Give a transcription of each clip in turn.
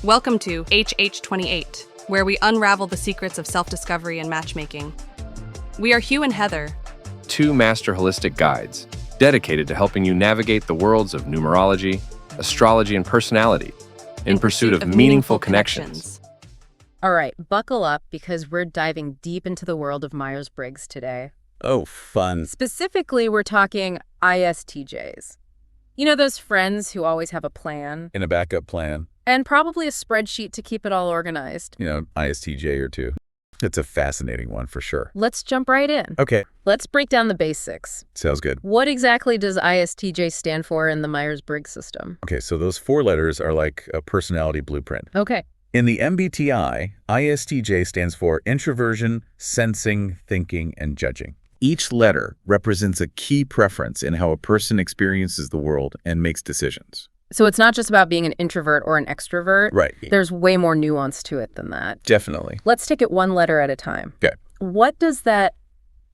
Welcome to HH28, where we unravel the secrets of self-discovery and matchmaking. We are Hugh and Heather, two master holistic guides dedicated to helping you navigate the worlds of numerology, astrology, and personality in pursuit of meaningful connections. All right, buckle up because we're diving deep into the world of Myers-Briggs today. Oh, fun. Specifically, we're talking ISTJs. You know those friends who always have a plan? In a backup plan. And probably a spreadsheet to keep it all organized. You know, ISTJ or two. It's a fascinating one for sure. Let's jump right in. Okay. Let's break down the basics. Sounds good. What exactly does ISTJ stand for in the Myers-Briggs system? Okay, so those 4 letters are like a personality blueprint. Okay. In the MBTI, ISTJ stands for introversion, sensing, thinking, and judging. Each letter represents a key preference in how a person experiences the world and makes decisions. So it's not just about being an introvert or an extrovert. Right. There's way more nuance to it than that. Definitely. Let's take it one letter at a time. Okay. What does that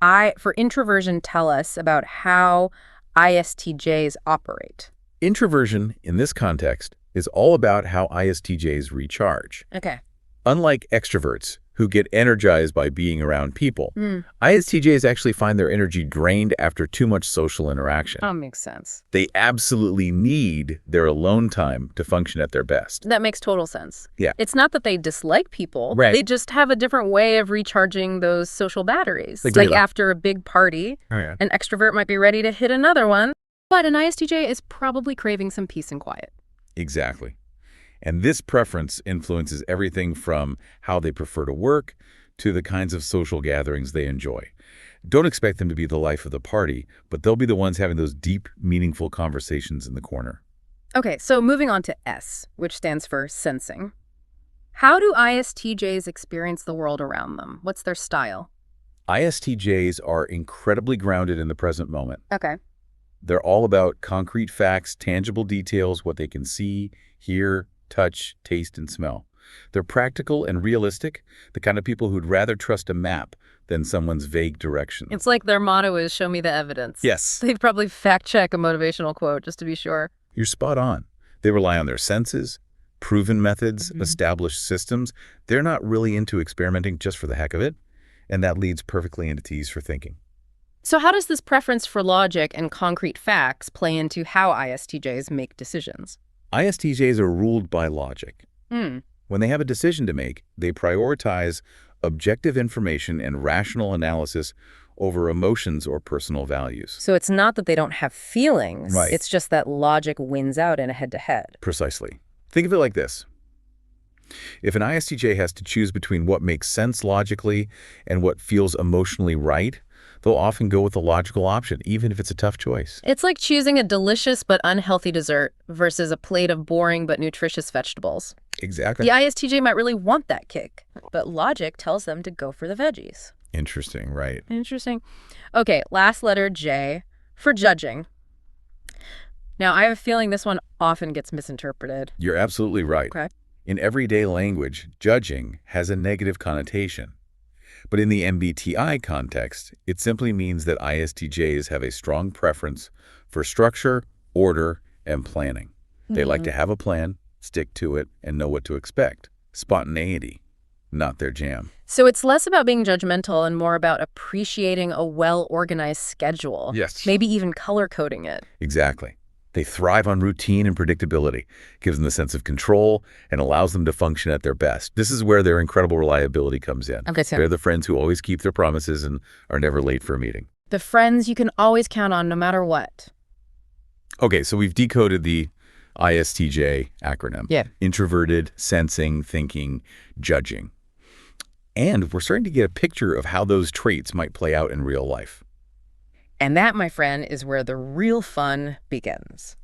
I for introversion tell us about how ISTJs operate? Introversion, in this context, is all about how ISTJs recharge. Okay. Unlike extroverts, who get energized by being around people, ISTJs actually find their energy drained after too much social interaction. That makes sense. They absolutely need their alone time to function at their best. That makes total sense. Yeah. It's not that they dislike people. Right. They just have a different way of recharging those social batteries. Like after a big party, an extrovert might be ready to hit another one, but an ISTJ is probably craving some peace and quiet. Exactly. And this preference influences everything from how they prefer to work to the kinds of social gatherings they enjoy. Don't expect them to be the life of the party, but they'll be the ones having those deep, meaningful conversations in the corner. Okay, so moving on to S, which stands for sensing. How do ISTJs experience the world around them? What's their style? ISTJs are incredibly grounded in the present moment. Okay. They're all about concrete facts, tangible details, what they can see, hear, touch, taste, and smell. They're practical and realistic, the kind of people who'd rather trust a map than someone's vague directions. It's like their motto is, show me the evidence. Yes. They'd probably fact-check a motivational quote just to be sure. You're spot on. They rely on their senses, proven methods, established systems. They're not really into experimenting just for the heck of it, and that leads perfectly into T's for thinking. So how does this preference for logic and concrete facts play into how ISTJs make decisions? ISTJs are ruled by logic. When they have a decision to make, they prioritize objective information and rational analysis over emotions or personal values. So it's not that they don't have feelings. Right. It's just that logic wins out in a head-to-head. Precisely. Think of it like this. If an ISTJ has to choose between what makes sense logically and what feels emotionally right, they'll often go with the logical option, even if it's a tough choice. It's like choosing a delicious but unhealthy dessert versus a plate of boring but nutritious vegetables. Exactly. The ISTJ might really want that kick, but logic tells them to go for the veggies. Interesting, right. Interesting. Okay, last letter, J, for judging. Now, I have a feeling this one often gets misinterpreted. You're absolutely right. Okay. In everyday language, judging has a negative connotation. But in the MBTI context, it simply means that ISTJs have a strong preference for structure, order, and planning. They like to have a plan, stick to it, and know what to expect. Spontaneity, not their jam. So it's less about being judgmental and more about appreciating a well-organized schedule. Yes. Maybe even color-coding it. Exactly. They thrive on routine and predictability, gives them a sense of control, and allows them to function at their best. This is where their incredible reliability comes in. Okay, so They're the friends who always keep their promises and are never late for a meeting. the friends you can always count on no matter what. Okay, so we've decoded the ISTJ acronym. Yeah. Introverted, sensing, thinking, judging. And we're starting to get a picture of how those traits might play out in real life. And that, my friend, is where the real fun begins.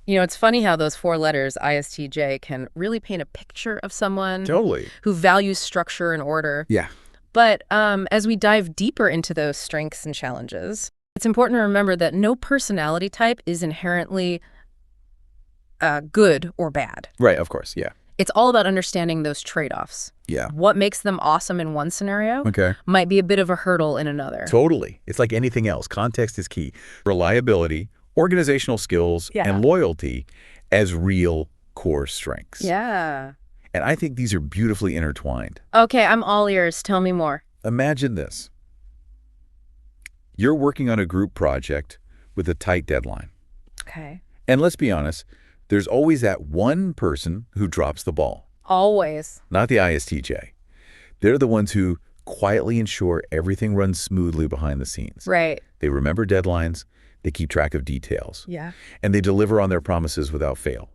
You know, it's funny how those 4 letters, ISTJ, can really paint a picture of someone Totally. who values structure and order. Yeah. But as we dive deeper into those strengths and challenges, it's important to remember that no personality type is inherently good or bad. Right, of course, yeah. It's all about understanding those trade-offs. Yeah. What makes them awesome in one scenario Okay. might be a bit of a hurdle in another. Totally. It's like anything else. Context is key. Reliability, organizational skills, Yeah. and loyalty as real core strengths. Yeah. And I think these are beautifully intertwined. Okay, I'm all ears. Tell me more. Imagine this. You're working on a group project with a tight deadline. Okay. And let's be honest, there's always that one person who drops the ball. Always. Not the ISTJ. They're the ones who quietly ensure everything runs smoothly behind the scenes. Right. They remember deadlines, they keep track of details, Yeah. and they deliver on their promises without fail.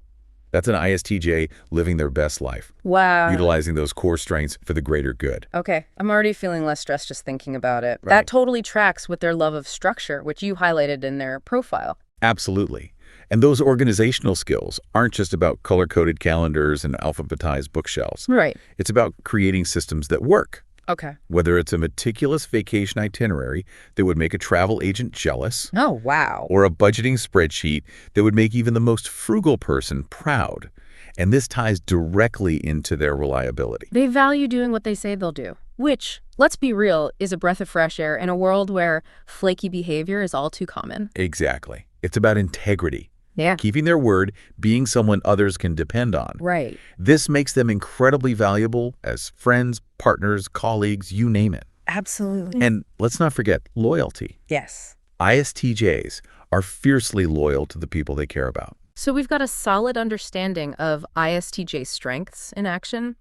That's an ISTJ living their best life, Wow. utilizing those core strengths for the greater good. Okay, I'm already feeling less stressed just thinking about it. Right. That totally tracks with their love of structure, which you highlighted in their profile. Absolutely. And those organizational skills aren't just about color-coded calendars and alphabetized bookshelves. Right. It's about creating systems that work. Okay. Whether it's a meticulous vacation itinerary that would make a travel agent jealous, Oh, wow. or a budgeting spreadsheet that would make even the most frugal person proud. And this ties directly into their reliability. They value doing what they say they'll do, which, let's be real, is a breath of fresh air in a world where flaky behavior is all too common. Exactly. It's about integrity. Yeah. Keeping their word, being someone others can depend on. Right. This makes them incredibly valuable as friends, partners, colleagues, you name it. Absolutely. And let's not forget loyalty. Yes. ISTJs are fiercely loyal to the people they care about. So we've got a solid understanding of ISTJ strengths in action.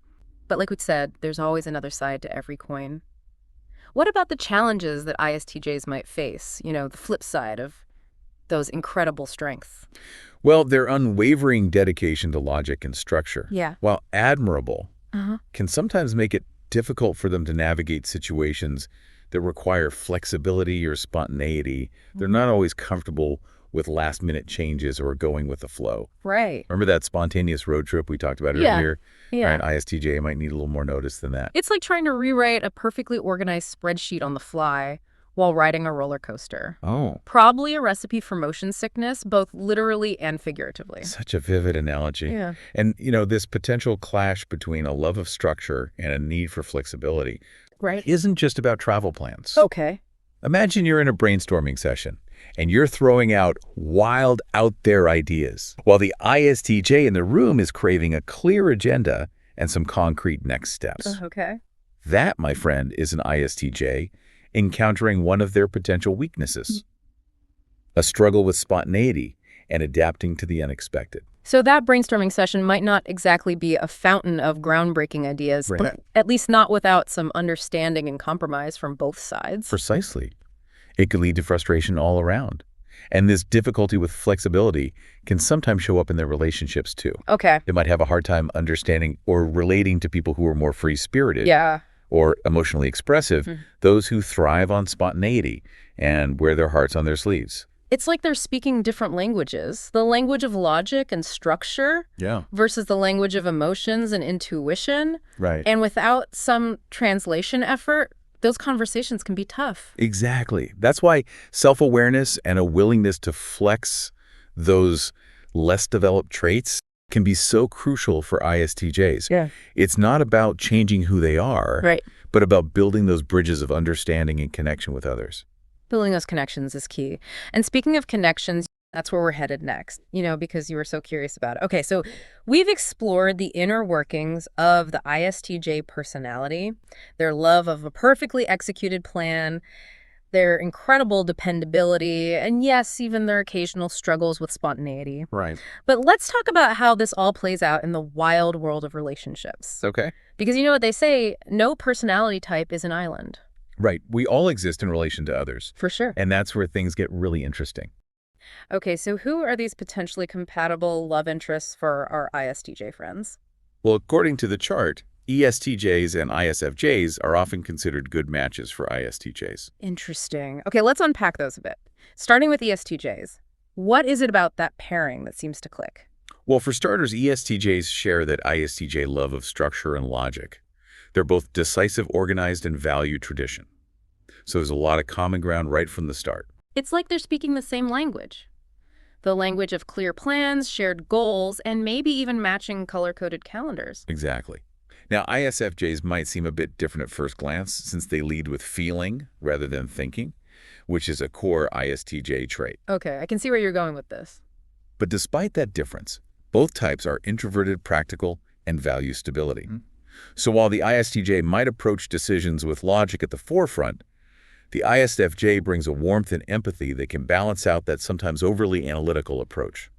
But like we said, there's always another side to every coin. What about the challenges that ISTJs might face? You know, the flip side of those incredible strengths. Well, their unwavering dedication to logic and structure, Yeah. while admirable, Uh-huh. can sometimes make it difficult for them to navigate situations that require flexibility or spontaneity. They're not always comfortable with last-minute changes or going with the flow. Right. Remember that spontaneous road trip we talked about Yeah. earlier? Yeah. Right, ISTJ might need a little more notice than that. It's like trying to rewrite a perfectly organized spreadsheet on the fly while riding a roller coaster. Oh, Probably a recipe for motion sickness, both literally and figuratively. such a vivid analogy. Yeah. And, this potential clash between a love of structure and a need for flexibility Right. isn't just about travel plans. Okay. Imagine you're in a brainstorming session and you're throwing out wild, out-there ideas, while the ISTJ in the room is craving a clear agenda and some concrete next steps. Okay. That, my friend, is an ISTJ encountering one of their potential weaknesses, a struggle with spontaneity and adapting to the unexpected. So that brainstorming session might not exactly be a fountain of groundbreaking ideas, Right. but at least not without some understanding and compromise from both sides. Precisely. It could lead to frustration all around. And this difficulty with flexibility can sometimes show up in their relationships too. Okay. They might have a hard time understanding or relating to people who are more free-spirited Yeah. or emotionally expressive, those who thrive on spontaneity and wear their hearts on their sleeves. It's like they're speaking different languages. The language of logic and structure Yeah. versus the language of emotions and intuition. Right. And without some translation effort, those conversations can be tough. Exactly. That's why self-awareness and a willingness to flex those less developed traits can be so crucial for ISTJs. Yeah. It's not about changing who they are, Right. but about building those bridges of understanding and connection with others. Building those connections is key. And speaking of connections, that's where we're headed next, because you were so curious about it. Okay, so we've explored the inner workings of the ISTJ personality, their love of a perfectly executed plan, their incredible dependability, and yes, even their occasional struggles with spontaneity. Right. But let's talk about how this all plays out in the wild world of relationships. Okay. Because you know what they say, no personality type is an island. Right. We all exist in relation to others. For sure. And that's where things get really interesting. Okay, so who are these potentially compatible love interests for our ISTJ friends? Well, according to the chart, ESTJs and ISFJs are often considered good matches for ISTJs. Interesting. Okay, let's unpack those a bit. Starting with ESTJs. What is it about that pairing that seems to click? Well, for starters, ESTJs share that ISTJ love of structure and logic. They're both decisive, organized, and value tradition. So there's a lot of common ground right from the start. It's like they're speaking the same language. The language of clear plans, shared goals, and maybe even matching color-coded calendars. Exactly. Now, ISFJs might seem a bit different at first glance since they lead with feeling rather than thinking, which is a core ISTJ trait. Okay, I can see where you're going with this. But despite that difference, both types are introverted, practical, and value stability. So while the ISTJ might approach decisions with logic at the forefront, the ISFJ brings a warmth and empathy that can balance out that sometimes overly analytical approach.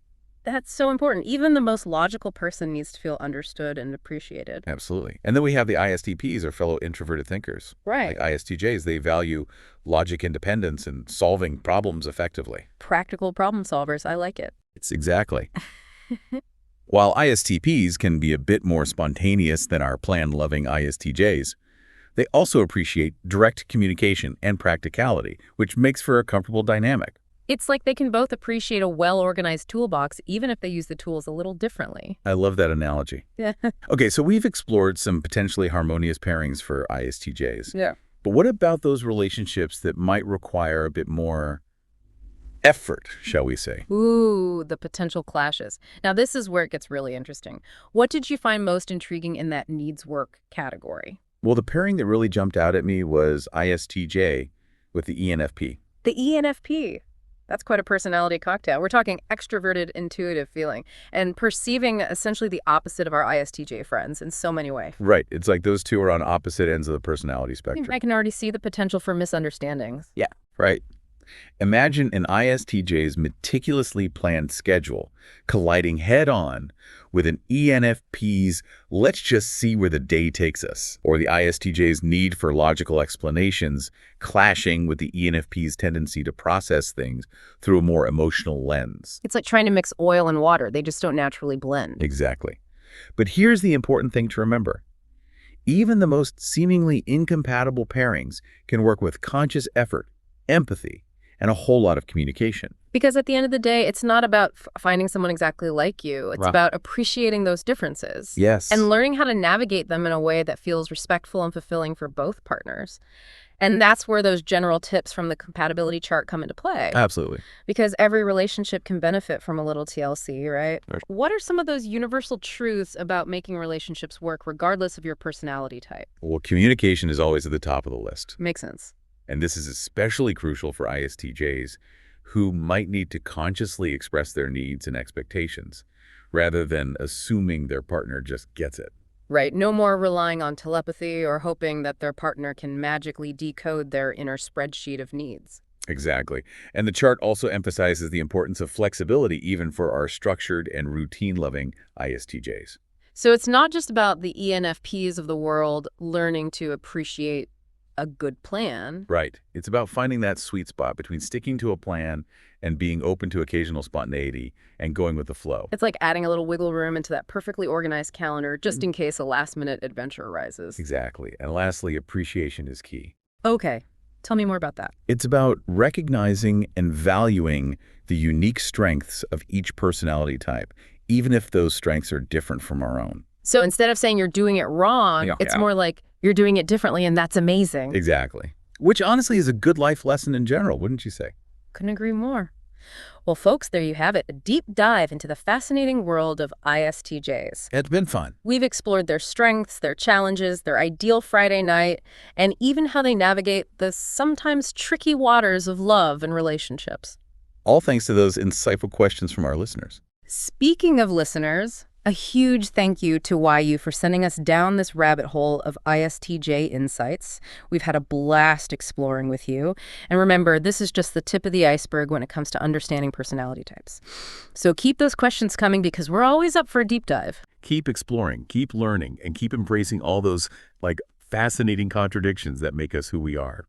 That's so important. Even the most logical person needs to feel understood and appreciated. Absolutely. And then we have the ISTPs, or fellow introverted thinkers. Right. Like ISTJs, they value logic independence and solving problems effectively. Practical problem solvers. I like it. It's exactly. While ISTPs can be a bit more spontaneous than our plan-loving ISTJs, they also appreciate direct communication and practicality, which makes for a comfortable dynamic. It's like they can both appreciate a well-organized toolbox, even if they use the tools a little differently. I love that analogy. Yeah. Okay, so we've explored some potentially harmonious pairings for ISTJs. Yeah. But what about those relationships that might require a bit more effort, shall we say? Ooh, the potential clashes. Now, this is where it gets really interesting. What did you find most intriguing in that needs work category? Well, the pairing that really jumped out at me was ISTJ with the ENFP. The ENFP. That's quite a personality cocktail. We're talking extroverted, intuitive feeling and perceiving essentially the opposite of our ISTJ friends in so many ways. Right. It's like those two are on opposite ends of the personality spectrum. I can already see the potential for misunderstandings. Yeah. Right. Imagine an ISTJ's meticulously planned schedule colliding head-on with an ENFP's "let's just see where the day takes us," or the ISTJ's need for logical explanations clashing with the ENFP's tendency to process things through a more emotional lens. It's like trying to mix oil and water. They just don't naturally blend. Exactly. But here's the important thing to remember. Even the most seemingly incompatible pairings can work with conscious effort, empathy, and a whole lot of communication. Because at the end of the day, it's not about finding someone exactly like you. It's about appreciating those differences. Yes. And learning how to navigate them in a way that feels respectful and fulfilling for both partners. And that's where those general tips from the compatibility chart come into play. Absolutely. Because every relationship can benefit from a little TLC, right? Sure. What are some of those universal truths about making relationships work regardless of your personality type? Well, communication is always at the top of the list. Makes sense. And this is especially crucial for ISTJs who might need to consciously express their needs and expectations rather than assuming their partner just gets it. Right. No more relying on telepathy or hoping that their partner can magically decode their inner spreadsheet of needs. Exactly. And the chart also emphasizes the importance of flexibility even for our structured and routine-loving ISTJs. So it's not just about the ENFPs of the world learning to appreciate a good plan. Right. It's about finding that sweet spot between sticking to a plan and being open to occasional spontaneity and going with the flow. It's like adding a little wiggle room into that perfectly organized calendar just in case a last-minute adventure arises. Exactly. And lastly, appreciation is key. Okay. Tell me more about that. It's about recognizing and valuing the unique strengths of each personality type, even if those strengths are different from our own. So instead of saying you're doing it wrong, it's more like you're doing it differently and that's amazing. Exactly. Which honestly is a good life lesson in general, wouldn't you say? Couldn't agree more. Well, folks, there you have it, a deep dive into the fascinating world of ISTJs. It's been fun. We've explored their strengths, their challenges, their ideal Friday night, and even how they navigate the sometimes tricky waters of love and relationships. All thanks to those insightful questions from our listeners. Speaking of listeners, a huge thank you to YU for sending us down this rabbit hole of ISTJ insights. We've had a blast exploring with you. And remember, this is just the tip of the iceberg when it comes to understanding personality types. So keep those questions coming because we're always up for a deep dive. Keep exploring, keep learning, and keep embracing all those, fascinating contradictions that make us who we are.